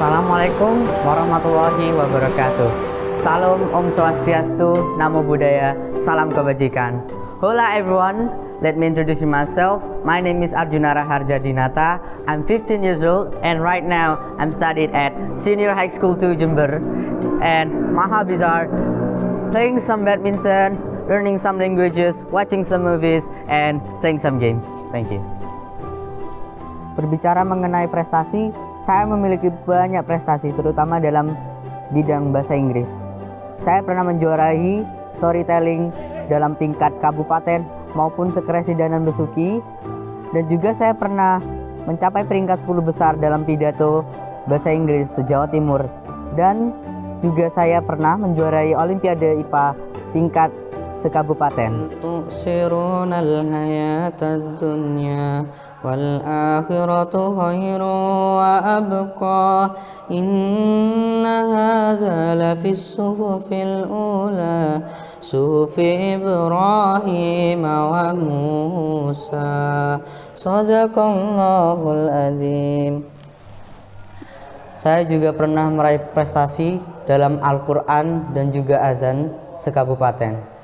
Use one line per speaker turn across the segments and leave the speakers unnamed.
Assalamualaikum warahmatullahi wabarakatuh. Salam Om Swastiastu, Namo Buddhaya, Salam Kebajikan. Hola everyone, let me introduce myself. My name is Arjuna Raharja Dinata. I'm 15 years old and right now I'm studied at Senior High School 2 Jember. And my hobbies are playing some badminton, learning some languages, watching some movies, and playing some games. Thank you. Berbicara mengenai prestasi, saya memiliki banyak prestasi, terutama dalam bidang bahasa Inggris. Saya pernah menjuarai storytelling dalam tingkat kabupaten maupun sekresidanan Besuki, dan juga saya pernah mencapai peringkat 10 besar dalam pidato bahasa Inggris se-Jawa Timur, dan juga saya pernah menjuarai Olimpiade IPA tingkat sekabupaten.
Tu'sirunal hayatad dunya wal akhiratu khairu wa abqa inna hadza lafis suhufil ula suhufi Ibrahim wa Musa sadaqallahul adzim. Saya juga pernah meraih prestasi dalam Al-Quran dan juga azan sekabupaten.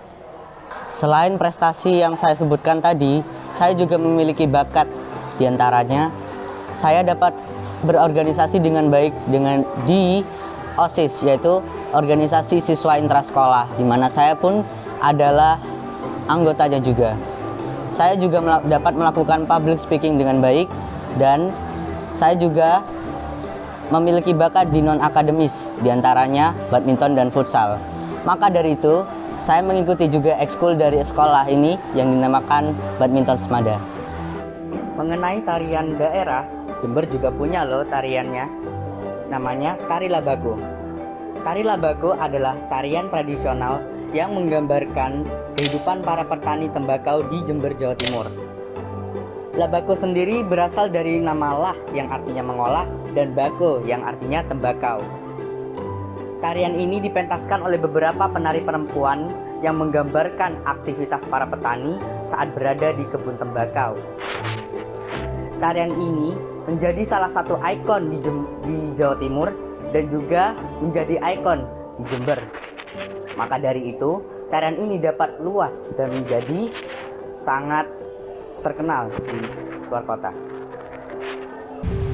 Selain prestasi yang saya sebutkan tadi, saya juga memiliki bakat. Di antaranya, saya dapat berorganisasi dengan baik di OSIS, yaitu organisasi siswa intrasekolah, di mana saya pun adalah anggotanya juga. Saya juga dapat melakukan public speaking dengan baik, dan saya juga memiliki bakat di non-akademis, di antaranya badminton dan futsal. Maka dari itu, saya mengikuti juga ekskul dari sekolah ini yang dinamakan Badminton Semada. Mengenai tarian daerah, Jember juga punya loh tariannya. Namanya Tari Labago. Tari Labago adalah tarian tradisional yang menggambarkan kehidupan para petani tembakau di Jember, Jawa Timur. Labago sendiri berasal dari nama lah yang artinya mengolah dan bago yang artinya tembakau. Tarian ini dipentaskan oleh beberapa penari perempuan yang menggambarkan aktivitas para petani saat berada di kebun tembakau. Tarian ini menjadi salah satu ikon di Jawa Timur dan juga menjadi ikon di Jember. Maka dari itu, tarian ini dapat luas dan menjadi sangat terkenal di luar kota.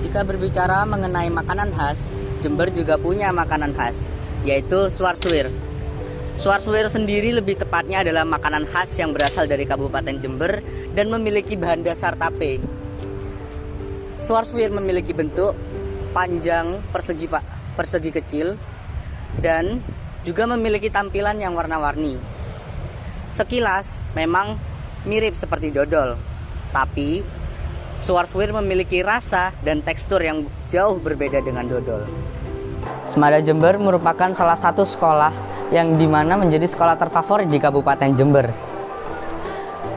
Jika berbicara mengenai makanan khas, Jember juga punya makanan khas, yaitu suar-suwir. Suar-suwir sendiri lebih tepatnya adalah makanan khas yang berasal dari Kabupaten Jember dan memiliki bahan dasar tape. Suar-suwir memiliki bentuk panjang persegi kecil dan juga memiliki tampilan yang warna-warni. Sekilas memang mirip seperti dodol, tapi suar-suwir memiliki rasa dan tekstur yang jauh berbeda dengan dodol. Semada Jember merupakan salah satu sekolah yang dimana menjadi sekolah terfavorit di Kabupaten Jember.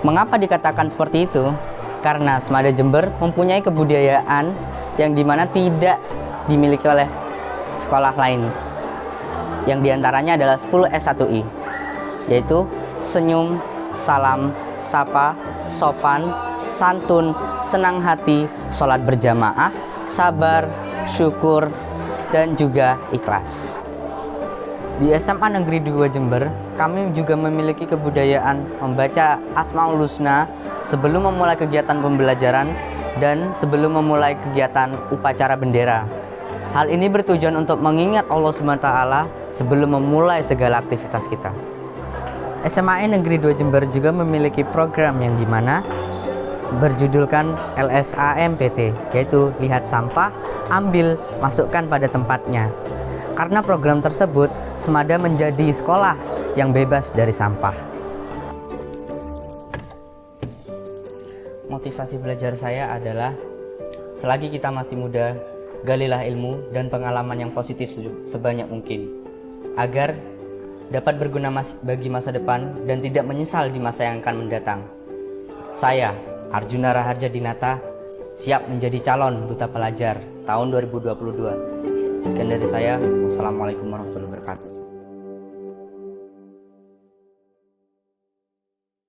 Mengapa dikatakan seperti itu? Karena Semada Jember mempunyai kebudayaan yang dimana tidak dimiliki oleh sekolah lain, yang diantaranya adalah 10 S1I, yaitu senyum, salam, sapa, sopan, santun, senang hati, sholat berjamaah, sabar, syukur, dan juga ikhlas. Di SMA Negeri 2 Jember, kami juga memiliki kebudayaan membaca Asmaul Husna sebelum memulai kegiatan pembelajaran dan sebelum memulai kegiatan upacara bendera. Hal ini bertujuan untuk mengingat Allah SWT sebelum memulai segala aktivitas kita. SMA Negeri 2 Jember juga memiliki program yang dimana berjudulkan LSAMPT, yaitu lihat sampah, ambil, masukkan pada tempatnya. Karena program tersebut, Semada menjadi sekolah yang bebas dari sampah. Motivasi belajar saya adalah, selagi kita masih muda, galilah ilmu dan pengalaman yang positif sebanyak mungkin, agar dapat berguna bagi masa depan dan tidak menyesal di masa yang akan mendatang. Saya, Arjuna Raharja Dinata, siap menjadi calon duta pelajar tahun 2022. Sekian dari saya. Wassalamualaikum warahmatullahi wabarakatuh.